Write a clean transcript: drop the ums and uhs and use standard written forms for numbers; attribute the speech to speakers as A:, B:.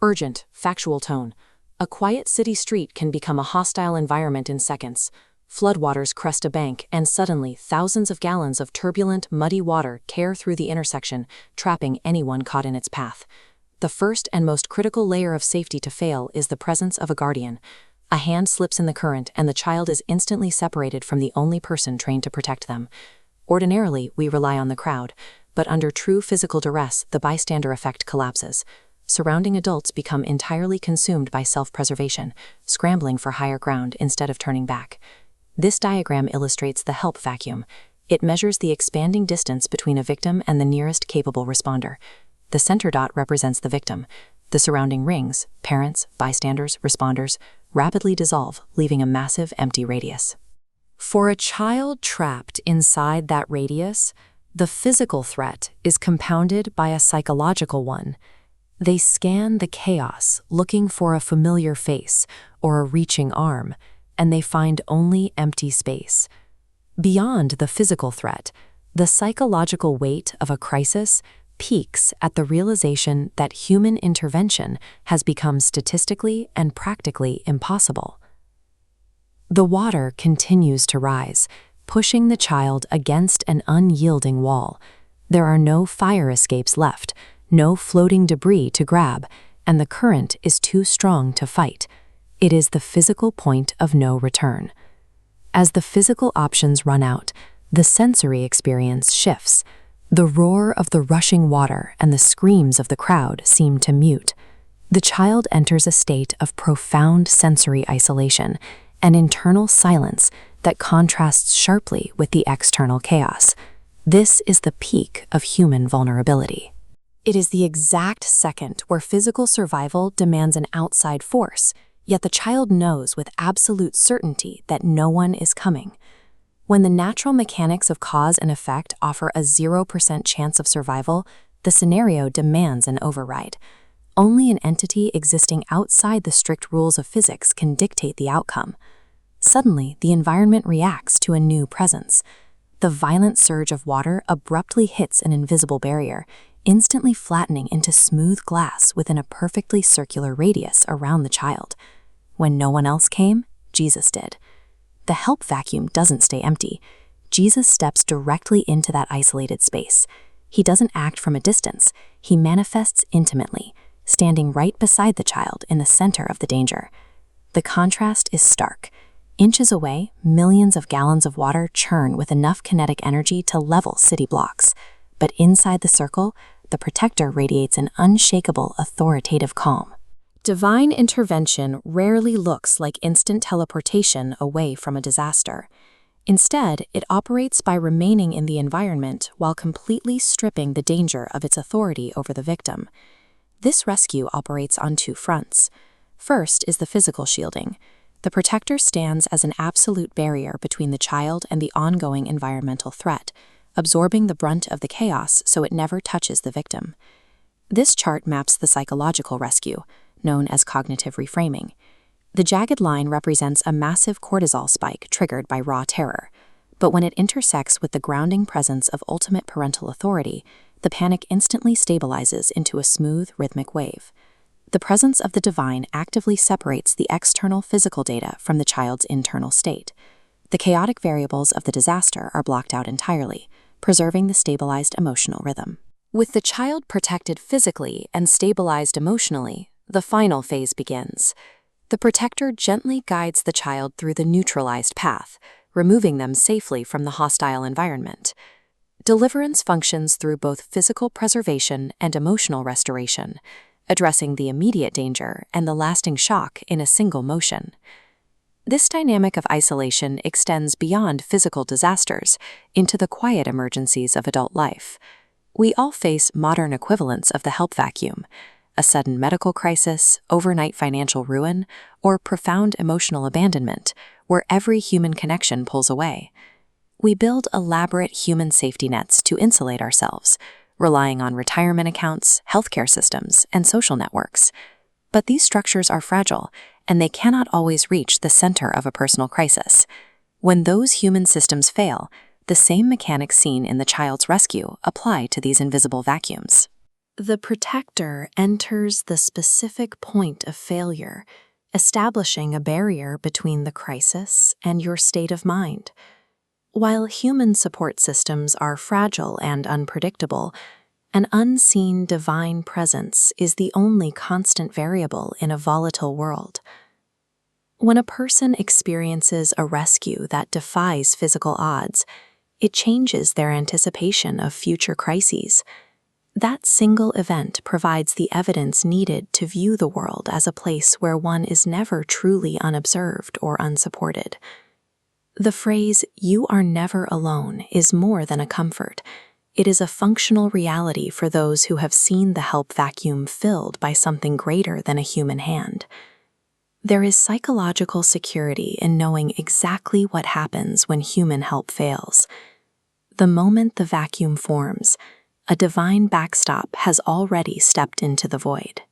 A: Urgent, factual tone. A quiet city street can become a hostile environment in seconds. Floodwaters crest a bank, and suddenly thousands of gallons of turbulent, muddy water tear through the intersection, trapping anyone caught in its path. The first and most critical layer of safety to fail is the presence of a guardian. A hand slips in the current, and the child is instantly separated from the only person trained to protect them. Ordinarily, we rely on the crowd, but under true physical duress, the bystander effect collapses. Surrounding adults become entirely consumed by self-preservation, scrambling for higher ground instead of turning back. This diagram illustrates the help vacuum. It measures the expanding distance between a victim and the nearest capable responder. The center dot represents the victim. The surrounding rings, parents, bystanders, responders, rapidly dissolve, leaving a massive empty radius. For a child trapped inside that radius, the physical threat is compounded by a psychological one. They scan the chaos, looking for a familiar face or a reaching arm, and they find only empty space. Beyond the physical threat, the psychological weight of a crisis peaks at the realization that human intervention has become statistically and practically impossible. The water continues to rise, pushing the child against an unyielding wall. There are no fire escapes left, no floating debris to grab, and the current is too strong to fight. It is the physical point of no return. As the physical options run out, the sensory experience shifts. The roar of the rushing water and the screams of the crowd seem to mute. The child enters a state of profound sensory isolation, an internal silence that contrasts sharply with the external chaos. This is the peak of human vulnerability. It is the exact second where physical survival demands an outside force, yet the child knows with absolute certainty that no one is coming. When the natural mechanics of cause and effect offer a 0% chance of survival, the scenario demands an override. Only an entity existing outside the strict rules of physics can dictate the outcome. Suddenly, the environment reacts to a new presence. The violent surge of water abruptly hits an invisible barrier, instantly flattening into smooth glass within a perfectly circular radius around the child. When no one else came, Jesus did. The help vacuum doesn't stay empty. Jesus steps directly into that isolated space. He doesn't act from a distance. He manifests intimately, standing right beside the child in the center of the danger. The contrast is stark. Inches away, millions of gallons of water churn with enough kinetic energy to level city blocks. But inside the circle, the protector radiates an unshakable, authoritative calm. Divine intervention rarely looks like instant teleportation away from a disaster. Instead, it operates by remaining in the environment while completely stripping the danger of its authority over the victim. This rescue operates on two fronts. First is the physical shielding. The protector stands as an absolute barrier between the child and the ongoing environmental threat, absorbing the brunt of the chaos so it never touches the victim. This chart maps the psychological rescue, known as cognitive reframing. The jagged line represents a massive cortisol spike triggered by raw terror, but when it intersects with the grounding presence of ultimate parental authority, the panic instantly stabilizes into a smooth, rhythmic wave. The presence of the divine actively separates the external physical data from the child's internal state. The chaotic variables of the disaster are blocked out entirely, preserving the stabilized emotional rhythm. With the child protected physically and stabilized emotionally, the final phase begins. The protector gently guides the child through the neutralized path, removing them safely from the hostile environment. Deliverance functions through both physical preservation and emotional restoration, addressing the immediate danger and the lasting shock in a single motion. This dynamic of isolation extends beyond physical disasters into the quiet emergencies of adult life. We all face modern equivalents of the help vacuum: a sudden medical crisis, overnight financial ruin, or profound emotional abandonment, where every human connection pulls away. We build elaborate human safety nets to insulate ourselves, relying on retirement accounts, healthcare systems, and social networks. But these structures are fragile, and they cannot always reach the center of a personal crisis. When those human systems fail, the same mechanics seen in the child's rescue apply to these invisible vacuums. The protector enters the specific point of failure, establishing a barrier between the crisis and your state of mind. While human support systems are fragile and unpredictable, an unseen divine presence is the only constant variable in a volatile world. When a person experiences a rescue that defies physical odds, it changes their anticipation of future crises. That single event provides the evidence needed to view the world as a place where one is never truly unobserved or unsupported. The phrase, "you are never alone," is more than a comfort. It is a functional reality for those who have seen the help vacuum filled by something greater than a human hand. There is psychological security in knowing exactly what happens when human help fails. The moment the vacuum forms, a divine backstop has already stepped into the void.